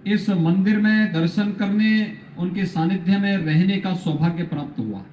इस मंदिर में दर्शन करने, उनके सानिध्य में रहने का सौभाग्य प्राप्त हुआ।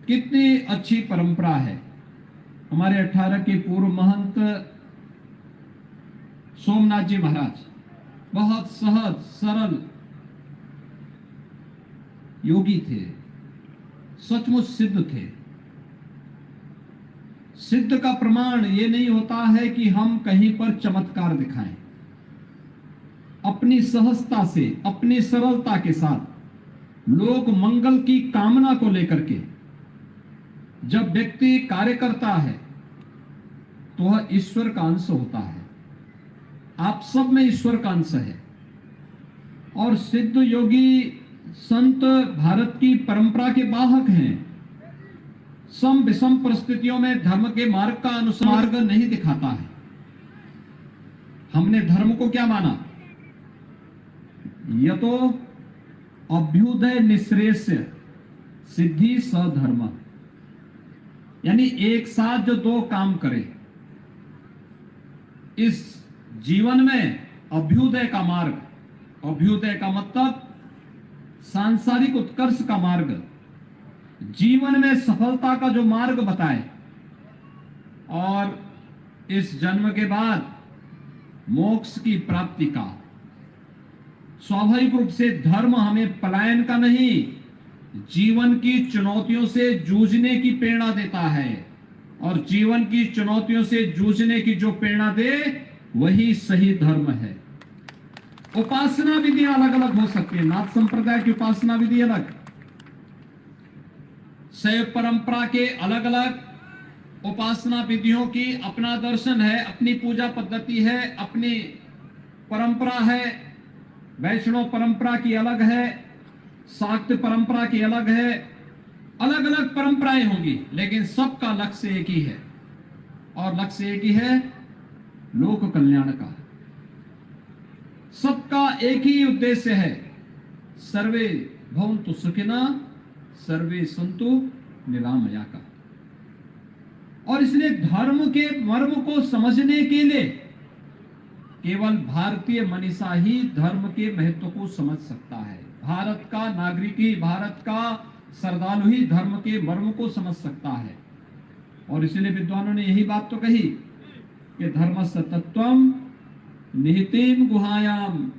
कितनी अच्छी परंपरा है। हमारे 18 के पूर्व महंत सोमनाथ जी महाराज बहुत सहज सरल योगी थे, सचमुच सिद्ध थे। सिद्ध का प्रमाण ये नहीं होता है कि हम कहीं पर चमत्कार दिखाएं। अपनी सहजता से, अपनी सरलता के साथ लोक मंगल की कामना को लेकर के जब व्यक्ति कार्य करता है तो वह ईश्वर का अंश होता है। आप सब में ईश्वर का अंश है। और सिद्ध योगी संत भारत की परंपरा के वाहक हैं। सम विषम परिस्थितियों में धर्म के मार्ग का अनुसार नहीं दिखाता है। हमने धर्म को क्या माना? यतो अभ्युदय निश्रेष्य सिद्धि सधर्म, यानी एक साथ जो दो काम करे। इस जीवन में अभ्युदय का मार्ग, अभ्युदय का मतलब सांसारिक उत्कर्ष का मार्ग, जीवन में सफलता का जो मार्ग बताए, और इस जन्म के बाद मोक्ष की प्राप्ति का। स्वाभाविक रूप से धर्म हमें पलायन का नहीं, जीवन की चुनौतियों से जूझने की प्रेरणा देता है। और जीवन की चुनौतियों से जूझने की जो प्रेरणा दे वही सही धर्म है। उपासना विधियां अलग अलग हो सकती है। नाथ संप्रदाय की उपासना विधि अलग, शैव परंपरा के अलग अलग उपासना विधियों की अपना दर्शन है, अपनी पूजा पद्धति है, अपनी परंपरा है। वैष्णव परंपरा की अलग है, शाक्त परंपरा की अलग है। अलग अलग परंपराएं होंगी, लेकिन सबका लक्ष्य एक ही है। और लक्ष्य एक ही है, लोक कल्याण का। सबका एक ही उद्देश्य है, सर्वे भवन्तु सुखिनः सर्वे सन्तु निरामया का। और इसलिए धर्म के मर्म को समझने के लिए केवल भारतीय मनीषा ही धर्म के महत्व को समझ सकता है। भारत का नागरिक ही, भारत का श्रद्धालु ही धर्म के मर्म को समझ सकता है। और इसलिए विद्वानों ने यही बात तो कही कि धर्मस्य तत्त्वम् निहितेन गुहायाम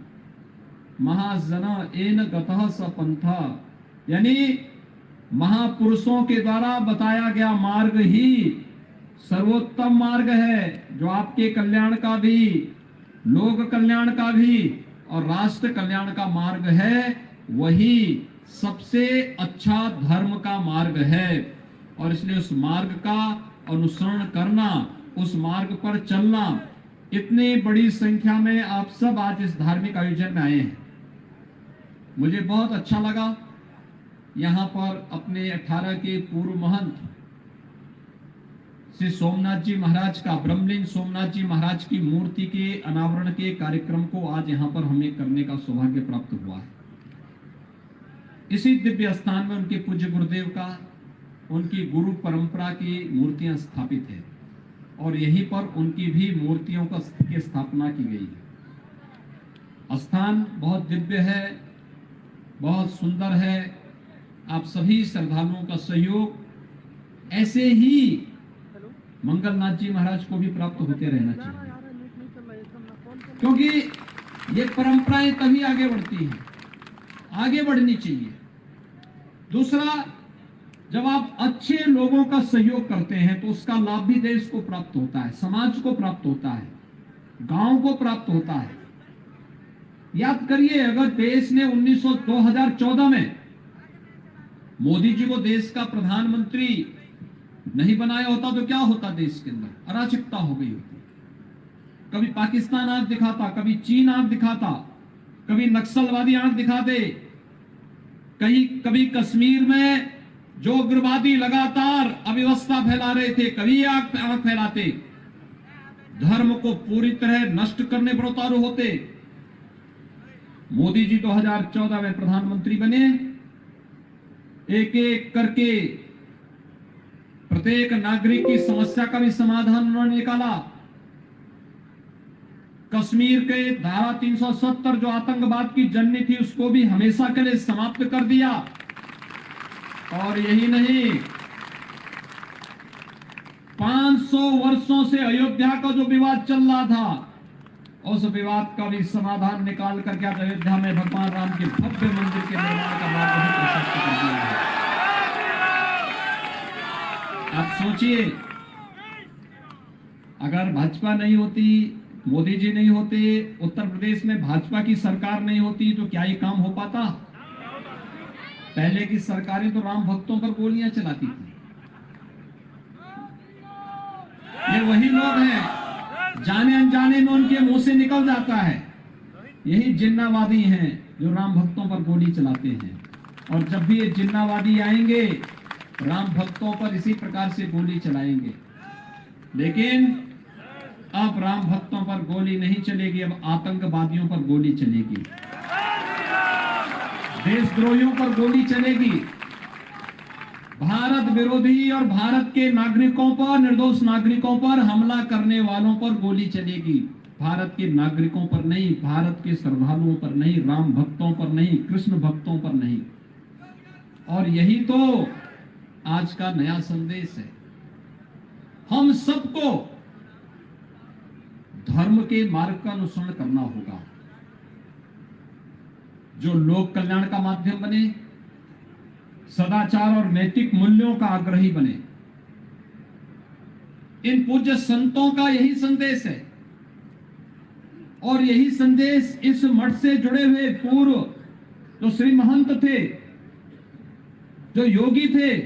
महाजन एन गतः स पंथा, यानी महापुरुषों के द्वारा बताया गया मार्ग ही सर्वोत्तम मार्ग है, जो आपके कल्याण का भी, लोक कल्याण का भी और राष्ट्र कल्याण का मार्ग है। वही सबसे अच्छा धर्म का मार्ग है। और इसलिए उस मार्ग का अनुसरण करना, उस मार्ग पर चलना। इतनी बड़ी संख्या में आप सब आज इस धार्मिक आयोजन में आए हैं। मुझे बहुत अच्छा लगा यहाँ पर अपने 18 के पूर्व महंत श्री सोमनाथ जी महाराज का, ब्रह्मलीन सोमनाथ जी महाराज की मूर्ति के अनावरण के कार्यक्रम को आज यहाँ पर हमें करने का सौभाग्य प्राप्त हुआ है। इसी दिव्य स्थान में उनके पूज्य गुरुदेव का, उनकी गुरु परंपरा की मूर्तियां स्थापित है और यहीं पर उनकी भी मूर्तियों की स्थापना की गई है। स्थान बहुत दिव्य है, बहुत सुंदर है। आप सभी श्रद्धालुओं का सहयोग ऐसे ही मंगलनाथ जी महाराज को भी प्राप्त होते रहना चाहिए, क्योंकि ये परंपराएं तभी आगे बढ़ती हैं, आगे बढ़नी चाहिए। दूसरा, जब आप अच्छे लोगों का सहयोग करते हैं तो उसका लाभ भी देश को प्राप्त होता है, समाज को प्राप्त होता है, गांव को प्राप्त होता है। याद करिए, अगर देश ने 2014 में मोदी जी को देश का प्रधानमंत्री नहीं बनाया होता तो क्या होता? देश के अंदर अराजकता हो गई होती। कभी पाकिस्तान आंख दिखाता, कभी चीन आंख दिखाता, कभी नक्सलवादी आंख दिखाते, कभी कश्मीर में जो उग्रवादी लगातार अव्यवस्था फैला रहे थे, कभी आंख फैलाते, धर्म को पूरी तरह नष्ट करने पर उतारू होते। मोदी जी 2014 में प्रधानमंत्री बने, एक एक करके प्रत्येक नागरिक की समस्या का भी समाधान उन्होंने निकाला। कश्मीर के धारा 370 जो आतंकवाद की जननी थी उसको भी हमेशा के लिए समाप्त कर दिया। और यही नहीं, 500 वर्षों से अयोध्या का जो विवाद चल रहा था उस विवाद का भी समाधान निकाल करके आज अयोध्या में भगवान राम के भव्य मंदिर के निर्माण का मार्ग भी प्रशस्त कर दिया है। आप सोचिए, अगर भाजपा नहीं होती, मोदी जी नहीं होते, उत्तर प्रदेश में भाजपा की सरकार नहीं होती तो क्या ये काम हो पाता? पहले की सरकारें तो राम भक्तों पर गोलियां चलाती थी। ये वही लोग हैं, जाने अनजाने में उनके मुंह से निकल जाता है, यही जिन्नावादी हैं जो राम भक्तों पर गोली चलाते हैं। और जब भी ये जिन्नावादी आएंगे राम भक्तों पर इसी प्रकार से गोली चलाएंगे। लेकिन अब राम भक्तों पर गोली नहीं चलेगी, अब आतंकवादियों पर गोली चलेगी, देशद्रोहियों पर गोली चलेगी, भारत विरोधी और भारत के नागरिकों पर, निर्दोष नागरिकों पर हमला करने वालों पर गोली चलेगी। भारत के नागरिकों पर नहीं, भारत के श्रद्धालुओं पर नहीं, राम भक्तों पर नहीं, कृष्ण भक्तों पर नहीं। और यही तो आज का नया संदेश है। हम सबको धर्म के मार्ग का अनुसरण करना होगा, जो लोक कल्याण का माध्यम बने, सदाचार और नैतिक मूल्यों का आग्रही बने। इन पूज्य संतों का यही संदेश है और यही संदेश इस मठ से जुड़े हुए पूर्व जो श्री महंत थे, जो योगी थे,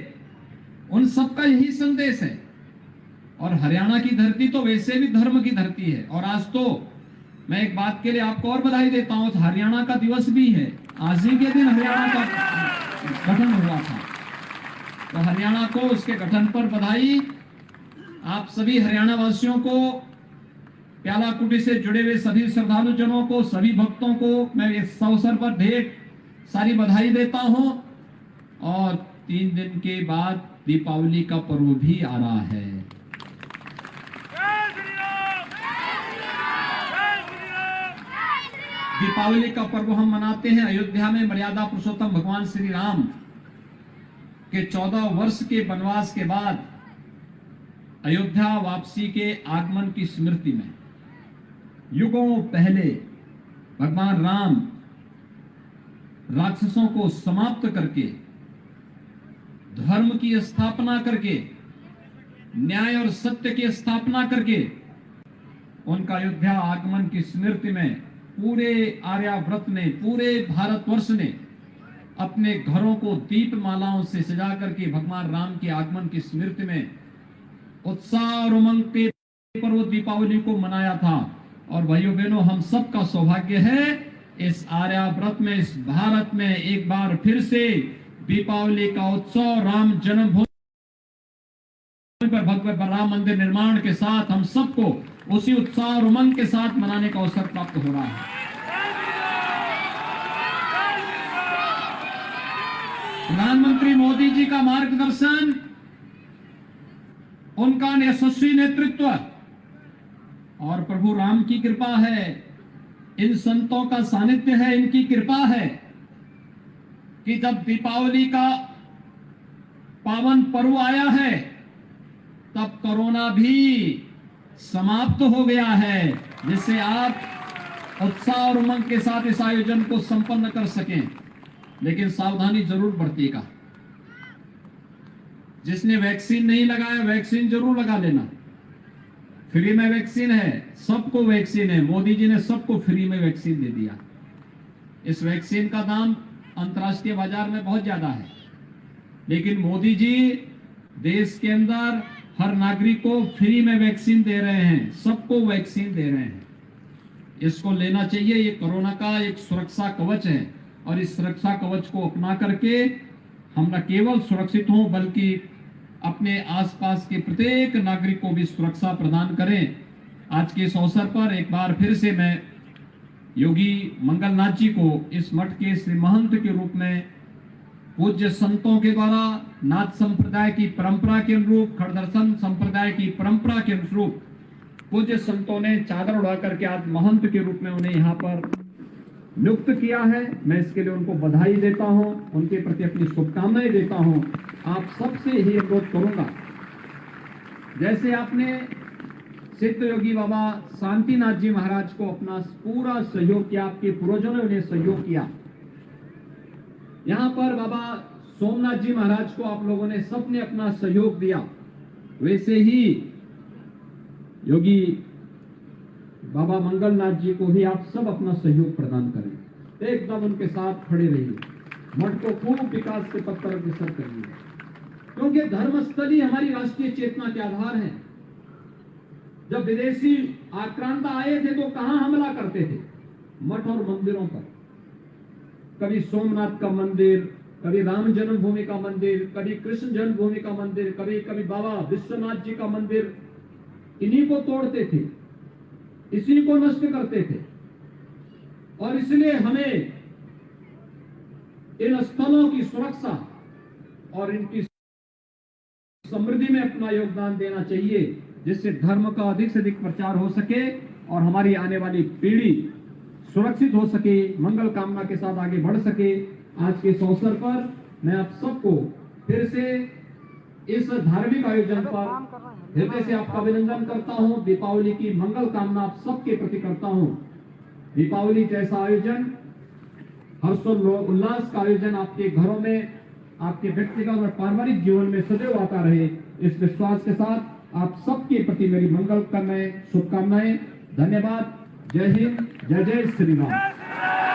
उन सबका यही संदेश है। और हरियाणा की धरती तो वैसे भी धर्म की धरती है। और आज तो मैं एक बात के लिए आपको और बधाई देता हूं, हरियाणा का दिवस भी है। आज ही के दिन हरियाणा का गठन हुआ था, तो हरियाणा को उसके गठन पर बधाई। आप सभी हरियाणा वासियों को, प्याला कुटी से जुड़े हुए सभी श्रद्धालु जनों को, सभी भक्तों को मैं इस अवसर पर ढेर सारी बधाई देता हूं। और 3 दिन के बाद दीपावली का पर्व भी आ रहा है। दीपावली का पर्व हम मनाते हैं अयोध्या में मर्यादा पुरुषोत्तम भगवान श्री राम के 14 वर्ष के वनवास के बाद अयोध्या वापसी के आगमन की स्मृति में। युगों पहले भगवान राम राक्षसों को समाप्त करके, धर्म की स्थापना करके, न्याय और सत्य की स्थापना करके, उनका अयोध्या आगमन की स्मृति में पूरे आर्याव्रत ने, पूरे भारतवर्ष ने अपने घरों को दीप मालाओं से सजा करके भगवान राम के आगमन की स्मृति में उत्साह और उमंग के पर्व दीपावली को मनाया था। और भाइयों बहनों, हम सबका सौभाग्य है इस आर्याव्रत में, इस भारत में एक बार फिर से दीपावली का उत्सव राम जन्मभूमि पर भव्य राम मंदिर निर्माण के साथ हम सबको उसी उत्साह और उमंग के साथ मनाने का अवसर प्राप्त हो रहा है। प्रधानमंत्री मोदी जी का मार्गदर्शन, उनका यशस्वी नेतृत्व और प्रभु राम की कृपा है, इन संतों का सानिध्य है, इनकी कृपा है कि जब दीपावली का पावन पर्व आया है तब कोरोना भी समाप्त हो गया है, जिससे आप उत्साह और उमंग के साथ इस आयोजन को संपन्न कर सकें। लेकिन सावधानी जरूर बरतिएगा। जिसने वैक्सीन नहीं लगाया वैक्सीन जरूर लगा लेना। फ्री में वैक्सीन है, सबको वैक्सीन है। मोदी जी ने सबको फ्री में वैक्सीन दे दिया। इस वैक्सीन का दाम अंतर्राष्ट्रीय बाजार में बहुत ज्यादा है, लेकिन मोदी जी देश के अंदर हर नागरिक को फ्री में वैक्सीन दे रहे हैं, सबको वैक्सीन दे रहे हैं। इसको लेना चाहिए। ये कोरोना का एक सुरक्षा कवच है और इस सुरक्षा कवच को अपना करके हम न केवल सुरक्षित हों बल्कि अपने आसपास के प्रत्येक नागरिक को भी सुरक्षा प्रदान करें। आज के इस अवसर पर एक बार फिर से मैं योगी मंगलनाथ जी को इस मठ के श्री महंत के रूप में पूज्य संतों के द्वारा नाथ संप्रदाय की परंपरा के अनुरूप, खड़दर्शन संप्रदाय की परंपरा के अनुरूप पूज्य संतों ने चादर उड़ा करके आज महंत के रूप में उन्हें यहाँ पर नियुक्त किया है। मैं इसके लिए उनको बधाई देता हूँ, उनके प्रति अपनी शुभकामनाएं देता हूँ। आप सबसे ही अनुरोध करूंगा, जैसे आपने सिद्ध योगी बाबा शांतिनाथ जी महाराज को अपना पूरा सहयोग किया, आपके पूर्वजों ने उन्हें सहयोग किया, यहाँ पर बाबा सोमनाथ जी महाराज को आप लोगों ने सबने अपना सहयोग दिया, वैसे ही योगी बाबा मंगलनाथ जी को भी आप सब अपना सहयोग प्रदान करें, एकदम उनके साथ खड़े रहिए, मठ को खूब विकास के पथ पर अग्रसर करिए, क्योंकि धर्मस्थल ही हमारी राष्ट्रीय चेतना के आधार है। जब विदेशी आक्रांता आए थे तो कहां हमला करते थे? मठ और मंदिरों पर। कभी सोमनाथ का मंदिर, कभी राम जन्मभूमि का मंदिर, कभी कृष्ण जन्मभूमि का मंदिर, कभी कभी बाबा विश्वनाथ जी का मंदिर, इन्हीं को तोड़ते थे, इसी को नष्ट करते थे। और इसलिए हमें इन स्थलों की सुरक्षा और इनकी समृद्धि में अपना योगदान देना चाहिए, जिससे धर्म का अधिक से अधिक प्रचार हो सके और हमारी आने वाली पीढ़ी सुरक्षित हो सके, मंगल कामना के साथ आगे बढ़ सके। आज के इस अवसर पर मैं आप सबको फिर से इस धार्मिक आयोजन पर हृदय से आपका अभिनंदन करता हूं। दीपावली की मंगल कामना आप सबके प्रति करता हूं। दीपावली जैसा आयोजन, हर्षोल्लास का आयोजन आपके घरों में, आपके व्यक्तिगत और पारिवारिक जीवन में सदैव आता रहे, इस विश्वास के साथ आप सबके प्रति मेरी मंगल कामनाएं, शुभकामनाएं। धन्यवाद। जय हिंद, जय जय श्री राम।